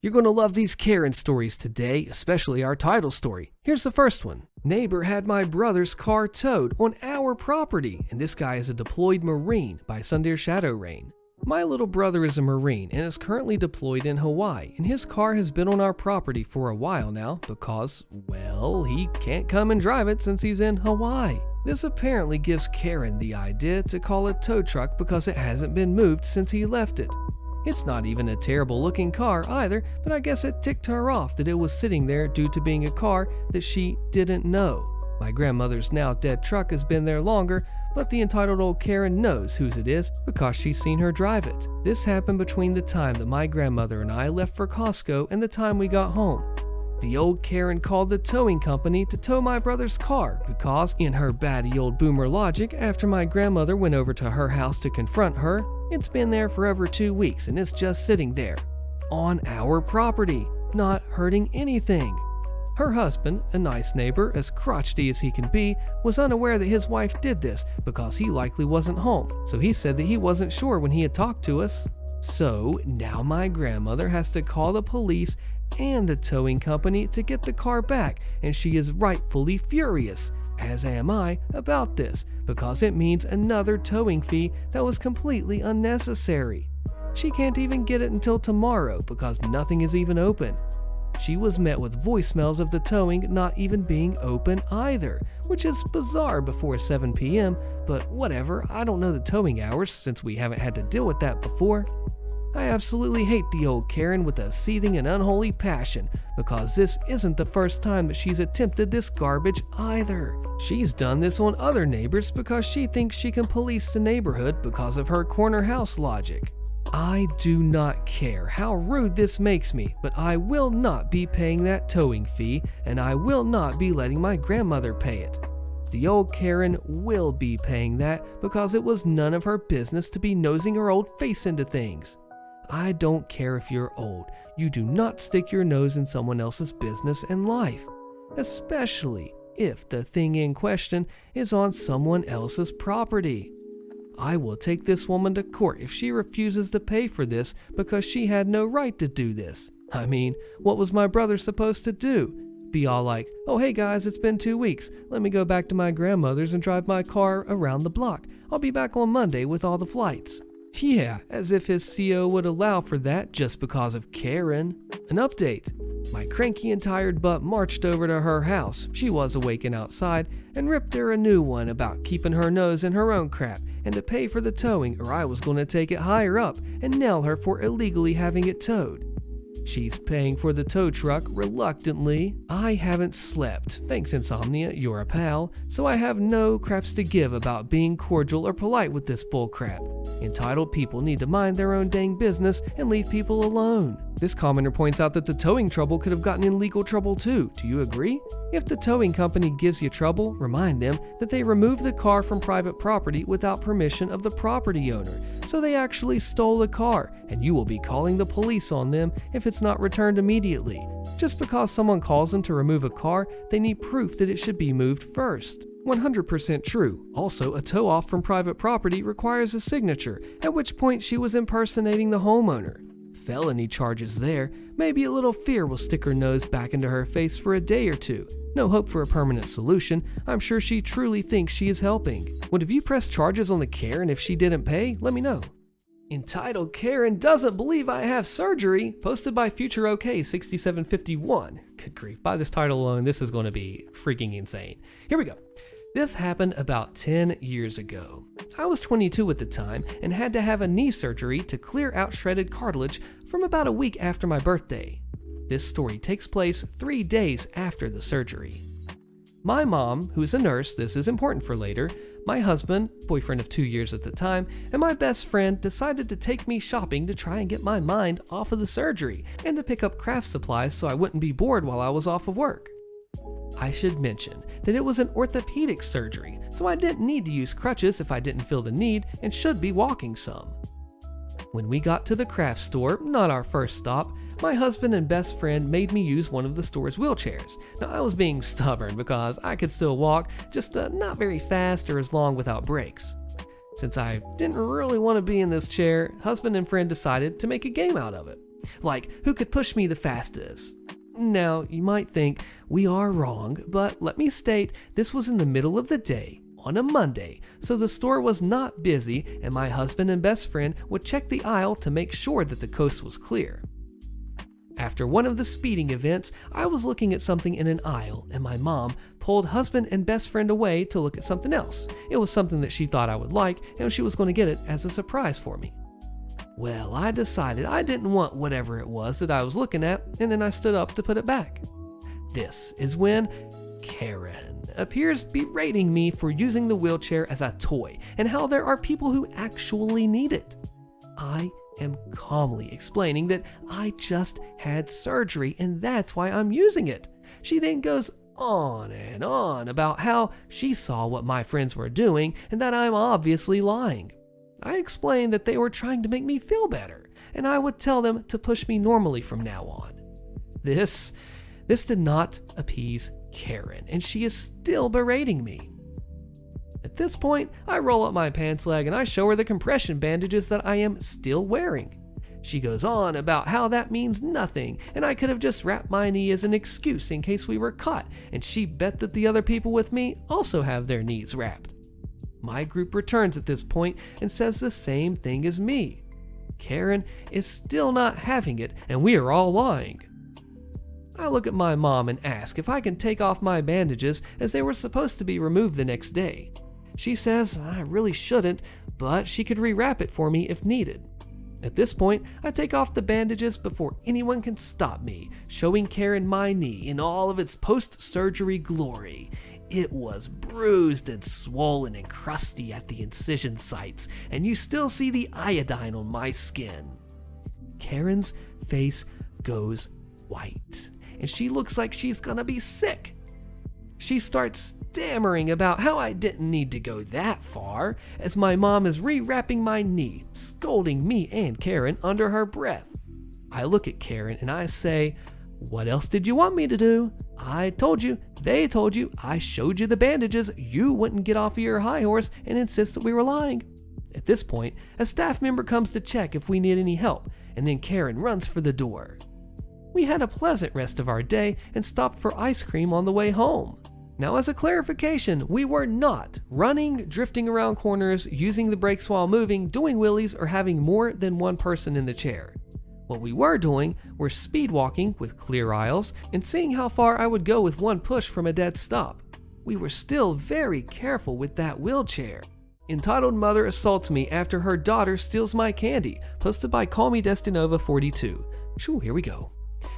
You're going to love these Karen stories today, especially our title story. Here's the first one. Neighbor had my brother's car towed on our property, and this guy is a deployed Marine by Sundeer Shadow Rain. My little brother is a Marine and is currently deployed in Hawaii, and his car has been on our property for a while now because, well, he can't come and drive it since he's in Hawaii. This apparently gives Karen the idea to call a tow truck because it hasn't been moved since he left it. It's not even a terrible looking car either, but I guess it ticked her off that it was sitting there due to being a car that she didn't know. My grandmother's now dead truck has been there longer, but the entitled old Karen knows whose it is because she's seen her drive it. This happened between the time that my grandmother and I left for Costco and the time we got home. The old Karen called the towing company to tow my brother's car because, in her batty old boomer logic, after my grandmother went over to her house to confront her, it's been there for over 2 weeks and it's just sitting there, on our property, not hurting anything. Her husband, a nice neighbor, as crotchety as he can be, was unaware that his wife did this because he likely wasn't home, so he said that he wasn't sure when he had talked to us. So now my grandmother has to call the police and the towing company to get the car back, and she is rightfully furious, as am I, about this, because it means another towing fee that was completely unnecessary. She can't even get it until tomorrow because nothing is even open. She was met with voicemails of the towing not even being open either, which is bizarre before 7 p.m., but whatever, I don't know the towing hours since we haven't had to deal with that before. I absolutely hate the old Karen with a seething and unholy passion because this isn't the first time that she's attempted this garbage either. She's done this on other neighbors because she thinks she can police the neighborhood because of her corner house logic. I do not care how rude this makes me, but I will not be paying that towing fee, and I will not be letting my grandmother pay it. The old Karen will be paying that because it was none of her business to be nosing her old face into things. I don't care if you're old, you do not stick your nose in someone else's business and life, especially if the thing in question is on someone else's property. I will take this woman to court if she refuses to pay for this because she had no right to do this. I mean, what was my brother supposed to do? Be all like, oh hey guys, it's been 2 weeks. Let me go back to my grandmother's and drive my car around the block. I'll be back on Monday with all the flights. Yeah, as if his CO would allow for that just because of Karen. An update. My cranky and tired butt marched over to her house, she was awake and outside, and ripped her a new one about keeping her nose in her own crap and to pay for the towing or I was going to take it higher up and nail her for illegally having it towed. She's paying for the tow truck reluctantly. I haven't slept. Thanks, Insomnia, you're a pal. So I have no craps to give about being cordial or polite with this bullcrap. Entitled people need to mind their own dang business and leave people alone. This commenter points out that the towing trouble could have gotten in legal trouble too. Do you agree? If the towing company gives you trouble, remind them that they removed the car from private property without permission of the property owner. So they actually stole the car, and you will be calling the police on them if it's not returned immediately. Just because someone calls them to remove a car, they need proof that it should be moved first. 100% true. Also, a tow off from private property requires a signature, at which point she was impersonating the homeowner. Felony charges there. Maybe a little fear will stick her nose back into her face for a day or two. No hope for a permanent solution. I'm sure she truly thinks she is helping. Would have you pressed charges on the Karen if she didn't pay? Let me know. Entitled Karen doesn't believe I have surgery, posted by Future OK 6751. Good grief, by this title alone, this is going to be freaking insane. Here we go. This happened about 10 years ago. I was 22 at the time and had to have a knee surgery to clear out shredded cartilage from about a week after my birthday. This story takes place 3 days after the surgery. My mom, who's a nurse, this is important for later, my husband, boyfriend of 2 years at the time, and my best friend decided to take me shopping to try and get my mind off of the surgery and to pick up craft supplies so I wouldn't be bored while I was off of work. I should mention that it was an orthopedic surgery, so I didn't need to use crutches if I didn't feel the need and should be walking some. When we got to the craft store, not our first stop, my husband and best friend made me use one of the store's wheelchairs. Now I was being stubborn because I could still walk, just not very fast or as long without brakes. Since I didn't really want to be in this chair, husband and friend decided to make a game out of it. Like, who could push me the fastest? Now, you might think we are wrong, but let me state this was in the middle of the day, on a Monday, so the store was not busy, and my husband and best friend would check the aisle to make sure that the coast was clear. After one of the speeding events, I was looking at something in an aisle, and my mom pulled husband and best friend away to look at something else. It was something that she thought I would like, and she was going to get it as a surprise for me. Well, I decided I didn't want whatever it was that I was looking at, and then I stood up to put it back. This is when Karen appears berating me for using the wheelchair as a toy, and how there are people who actually need it. I am calmly explaining that I just had surgery and that's why I'm using it. She then goes on and on about how she saw what my friends were doing and that I'm obviously lying. I explained that they were trying to make me feel better and I would tell them to push me normally from now on. This did not appease Karen, and she is still berating me. At this point, I roll up my pants leg and I show her the compression bandages that I am still wearing. She goes on about how that means nothing and I could have just wrapped my knee as an excuse in case we were caught, and she bet that the other people with me also have their knees wrapped. My group returns at this point and says the same thing as me. Karen is still not having it and we are all lying. I look at my mom and ask if I can take off my bandages as they were supposed to be removed the next day. She says I really shouldn't, but she could rewrap it for me if needed. At this point, I take off the bandages before anyone can stop me, showing Karen my knee in all of its post-surgery glory. It was bruised and swollen and crusty at the incision sites, and you still see the iodine on my skin. Karen's face goes white, and she looks like she's gonna be sick. She starts stammering about how I didn't need to go that far, as my mom is rewrapping my knee, scolding me and Karen under her breath. I look at Karen and I say, "What else did you want me to do? I told you, they told you, I showed you the bandages, you wouldn't get off of your high horse and insist that we were lying." At this point, a staff member comes to check if we need any help, and then Karen runs for the door. We had a pleasant rest of our day and stopped for ice cream on the way home. Now, as a clarification, we were not running, drifting around corners, using the brakes while moving, doing wheelies, or having more than one person in the chair. What we were doing were speed walking with clear aisles and seeing how far I would go with one push from a dead stop. We were still very careful with that wheelchair. Entitled mother assaults me after her daughter steals my candy, posted by Call Me Destinova 42. Here we go.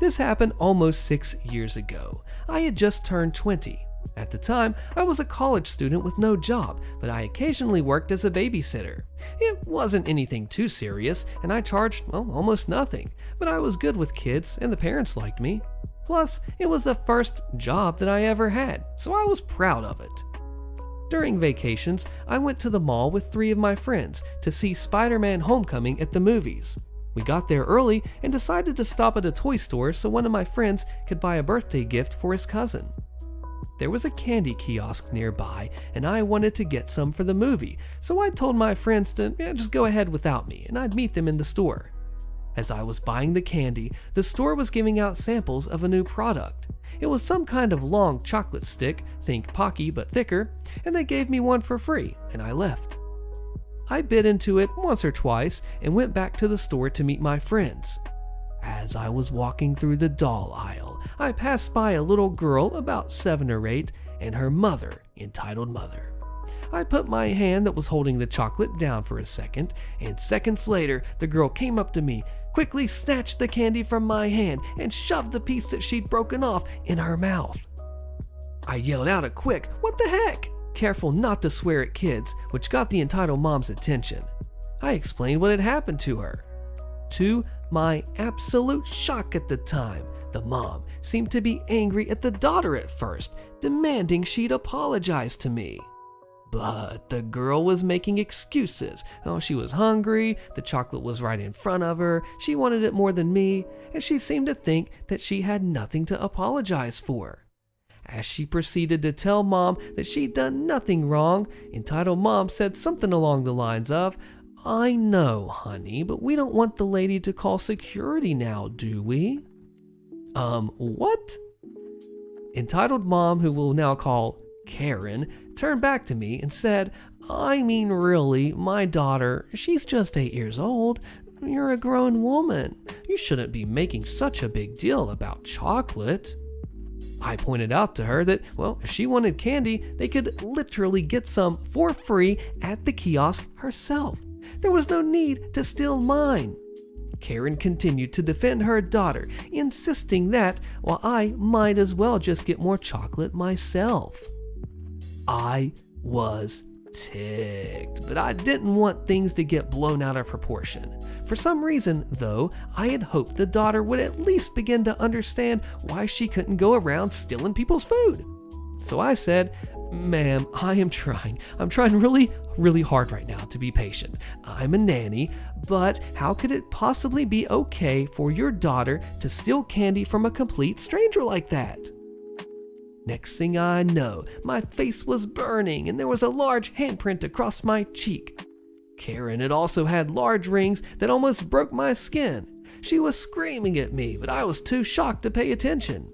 This happened almost 6 years ago. I had just turned 20. At the time, I was a college student with no job, but I occasionally worked as a babysitter. It wasn't anything too serious, and I charged, almost nothing, but I was good with kids and the parents liked me. Plus, it was the first job that I ever had, so I was proud of it. During vacations, I went to the mall with 3 of my friends to see Spider-Man Homecoming at the movies. We got there early and decided to stop at a toy store so one of my friends could buy a birthday gift for his cousin. There was a candy kiosk nearby, and I wanted to get some for the movie, so I told my friends to just go ahead without me, and I'd meet them in the store. As I was buying the candy, the store was giving out samples of a new product. It was some kind of long chocolate stick, think Pocky but thicker, and they gave me one for free, and I left. I bit into it once or twice and went back to the store to meet my friends. As I was walking through the doll aisle, I passed by a little girl about 7 or 8 and her mother, entitled mother. I put my hand that was holding the chocolate down for a second, and seconds later, the girl came up to me, quickly snatched the candy from my hand, and shoved the piece that she'd broken off in her mouth. I yelled out a quick, "What the heck?" careful not to swear at kids, which got the entitled mom's attention. I explained what had happened to her. To my absolute shock at the time, the mom seemed to be angry at the daughter at first, demanding she'd apologize to me. But the girl was making excuses. She was hungry, the chocolate was right in front of her, she wanted it more than me, and she seemed to think that she had nothing to apologize for. As she proceeded to tell Mom that she'd done nothing wrong, entitled Mom said something along the lines of, I know, honey, but we don't want the lady to call security now, do we? What? Entitled mom, who we'll now call Karen, turned back to me and said, I mean, really, my daughter, she's just 8 years old. You're a grown woman. You shouldn't be making such a big deal about chocolate. I pointed out to her that, well, if she wanted candy, they could literally get some for free at the kiosk herself. There was no need to steal mine. Karen continued to defend her daughter, insisting that, well, I might as well just get more chocolate myself. I was ticked, but I didn't want things to get blown out of proportion. For some reason, though, I had hoped the daughter would at least begin to understand why she couldn't go around stealing people's food. So I said, ma'am, I'm trying really, really hard right now to be patient. I'm a nanny, but how could it possibly be okay for your daughter to steal candy from a complete stranger like that? Next thing I know, my face was burning and there was a large handprint across my cheek. Karen had also had large rings that almost broke my skin. She was screaming at me, but I was too shocked to pay attention.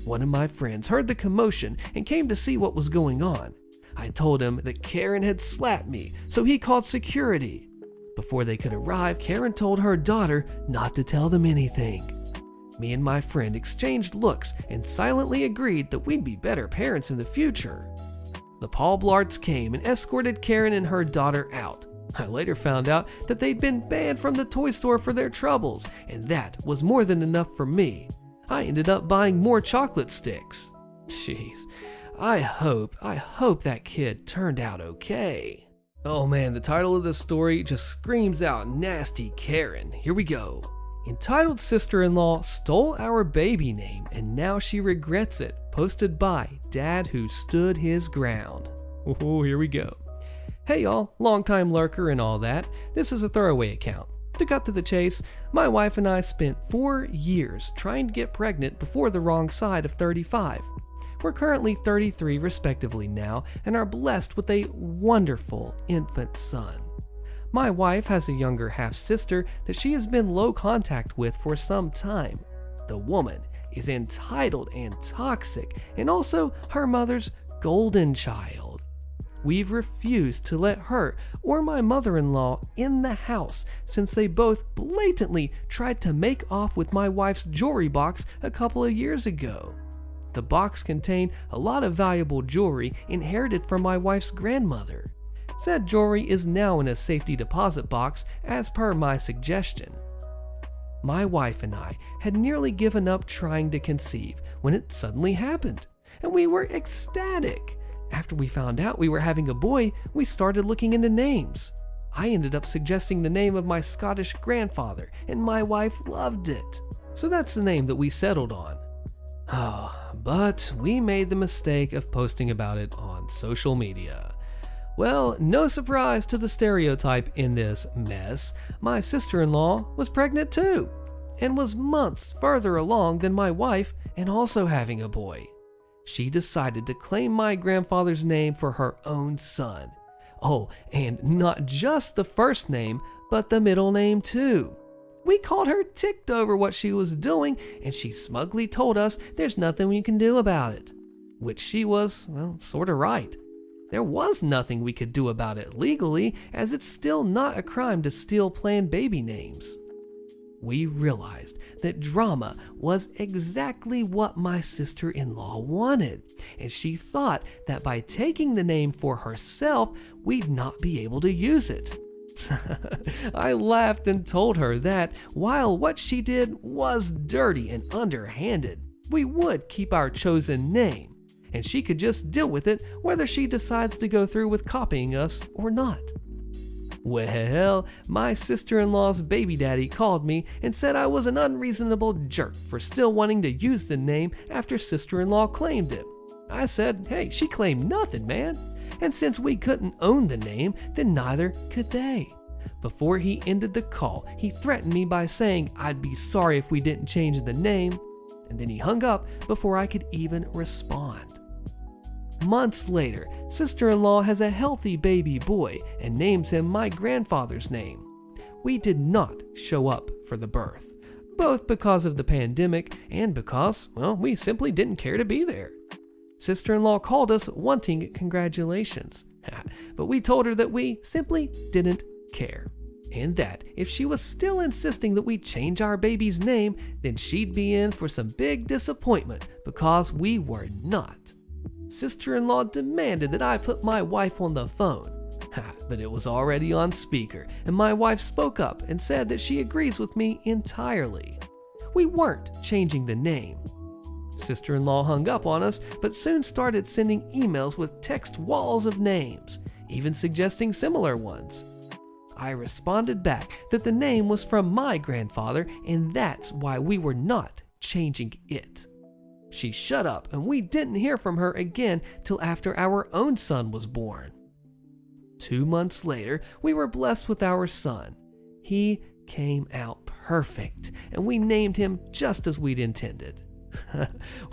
One of my friends heard the commotion and came to see what was going on. I told him that Karen had slapped me, so he called security. Before they could arrive, Karen told her daughter not to tell them anything. Me and my friend exchanged looks and silently agreed that we'd be better parents in the future. The Paul Blarts came and escorted Karen and her daughter out. I later found out that they'd been banned from the toy store for their troubles, and that was more than enough for me. I ended up buying more chocolate sticks. Jeez, I hope that kid turned out okay. Oh man, the title of this story just screams out nasty Karen. Here we go. Entitled sister-in-law stole our baby name and now she regrets it. Posted by Dad Who Stood His Ground. Oh, here we go. Hey y'all, longtime lurker and all that. This is a throwaway account. To cut to the chase, my wife and I spent 4 years trying to get pregnant before the wrong side of 35. We're currently 33 respectively now and are blessed with a wonderful infant son. My wife has a younger half-sister that she has been low contact with for some time. The woman is entitled and toxic and also her mother's golden child. We've refused to let her or my mother-in-law in the house since they both blatantly tried to make off with my wife's jewelry box a couple of years ago. The box contained a lot of valuable jewelry inherited from my wife's grandmother. Said jewelry is now in a safety deposit box as per my suggestion. My wife and I had nearly given up trying to conceive when it suddenly happened, and we were ecstatic. After we found out we were having a boy, we started looking into names. I ended up suggesting the name of my Scottish grandfather, and my wife loved it. So that's the name that we settled on. Oh, but we made the mistake of posting about it on social media. Well, no surprise to the stereotype in this mess, my sister-in-law was pregnant too, and was months further along than my wife and also having a boy. She decided to claim my grandfather's name for her own son. Oh, and not just the first name, but the middle name too. We called her ticked over what she was doing, and she smugly told us there's nothing we can do about it. Which she was, well, sort of right. There was nothing we could do about it legally, as it's still not a crime to steal planned baby names. We realized that drama was exactly what my sister-in-law wanted, and she thought that by taking the name for herself, we'd not be able to use it. I laughed and told her that while what she did was dirty and underhanded, we would keep our chosen name, and she could just deal with it whether she decides to go through with copying us or not. Well, my sister-in-law's baby daddy called me and said I was an unreasonable jerk for still wanting to use the name after sister-in-law claimed it. I said, hey, she claimed nothing, man. And since we couldn't own the name, then neither could they. Before he ended the call, he threatened me by saying I'd be sorry if we didn't change the name, and then he hung up before I could even respond. Months later, sister-in-law has a healthy baby boy and names him my grandfather's name. We did not show up for the birth, both because of the pandemic and because, well, we simply didn't care to be there. Sister-in-law called us wanting congratulations, but we told her that we simply didn't care, and that if she was still insisting that we change our baby's name, then she'd be in for some big disappointment because we were not. Sister-in-law demanded that I put my wife on the phone, but it was already on speaker, and my wife spoke up and said that she agrees with me entirely. We weren't changing the name. Sister-in-law hung up on us, but soon started sending emails with text walls of names, even suggesting similar ones. I responded back that the name was from my grandfather, and that's why we were not changing it. She shut up, and we didn't hear from her again till after our own son was born. 2 months later, we were blessed with our son. He came out perfect, and we named him just as we'd intended.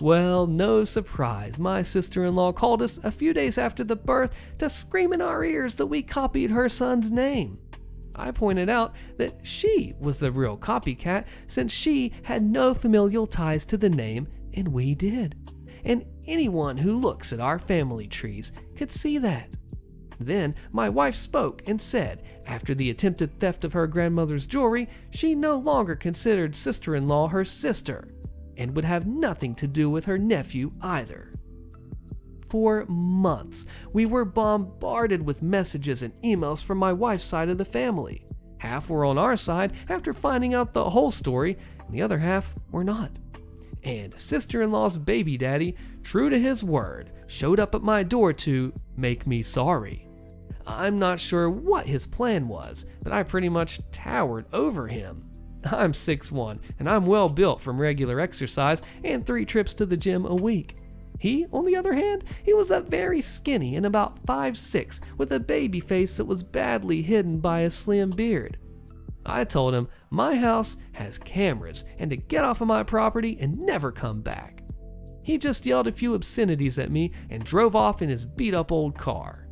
Well, no surprise, my sister-in-law called us a few days after the birth to scream in our ears that we copied her son's name. I pointed out that she was the real copycat since she had no familial ties to the name and we did. And anyone who looks at our family trees could see that. Then my wife spoke and said, after the attempted theft of her grandmother's jewelry, she no longer considered sister-in-law her sister and would have nothing to do with her nephew either. For months, we were bombarded with messages and emails from my wife's side of the family. Half were on our side after finding out the whole story, and the other half were not. And sister-in-law's baby daddy, true to his word, showed up at my door to make me sorry. I'm not sure what his plan was, but I pretty much towered over him. I'm 6'1", and I'm well built from regular exercise and 3 trips to the gym a week. He, on the other hand, he was very skinny and about 5'6", with a baby face that was badly hidden by a slim beard. I told him my house has cameras and to get off of my property and never come back. He just yelled a few obscenities at me and drove off in his beat-up old car.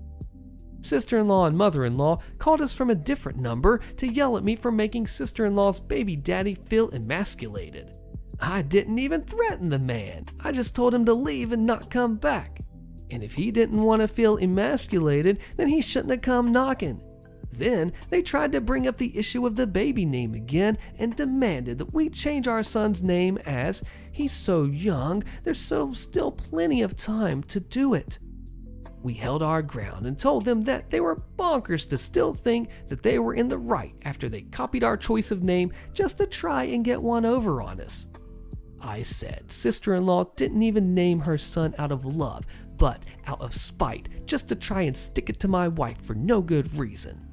Sister-in-law and mother-in-law called us from a different number to yell at me for making sister-in-law's baby daddy feel emasculated. I didn't even threaten the man. I just told him to leave and not come back. And if he didn't want to feel emasculated, then he shouldn't have come knocking. Then they tried to bring up the issue of the baby name again and demanded that we change our son's name as he's so young, there's still plenty of time to do it. We held our ground and told them that they were bonkers to still think that they were in the right after they copied our choice of name just to try and get one over on us. I said sister-in-law didn't even name her son out of love, but out of spite, just to try and stick it to my wife for no good reason.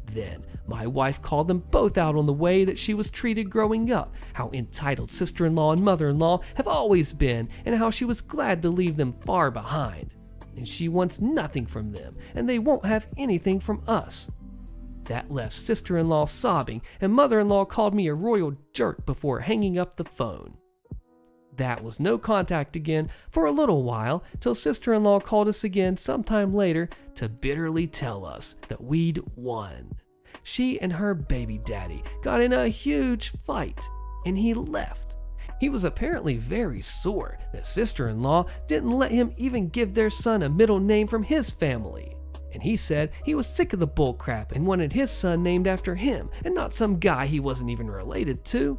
Then my wife called them both out on the way that she was treated growing up, how entitled sister-in-law and mother-in-law have always been, and how she was glad to leave them far behind. And she wants nothing from them, and they won't have anything from us. That left sister-in-law sobbing, and mother-in-law called me a royal jerk before hanging up the phone. That was no contact again for a little while, till sister-in-law called us again sometime later to bitterly tell us that we'd won. She and her baby daddy got in a huge fight, and he left. He was apparently very sore that sister-in-law didn't let him even give their son a middle name from his family. And he said he was sick of the bullcrap and wanted his son named after him and not some guy he wasn't even related to.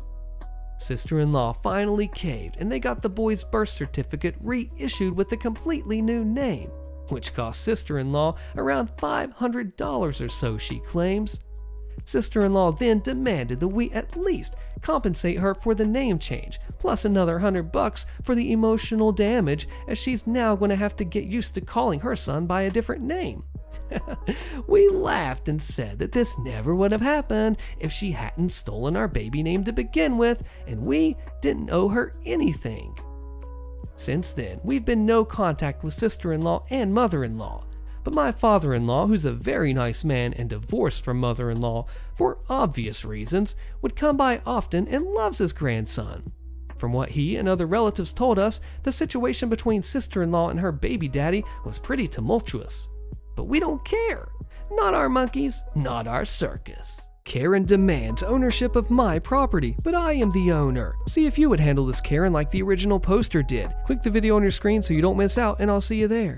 Sister-in-law finally caved, and they got the boy's birth certificate reissued with a completely new name, which cost sister-in-law around $500 or so, she claims. Sister-in-law then demanded that we at least compensate her for the name change, plus another $100 for the emotional damage, as she's now going to have to get used to calling her son by a different name. We laughed and said that this never would have happened if she hadn't stolen our baby name to begin with, and we didn't owe her anything. Since then, we've been no contact with sister-in-law and mother-in-law, but my father-in-law, who's a very nice man and divorced from mother-in-law for obvious reasons, would come by often and loves his grandson. From what he and other relatives told us, the situation between sister-in-law and her baby daddy was pretty tumultuous. But we don't care. Not our monkeys, not our circus. Karen demands ownership of my property, but I am the owner. See if you would handle this Karen like the original poster did. Click the video on your screen so you don't miss out, and I'll see you there.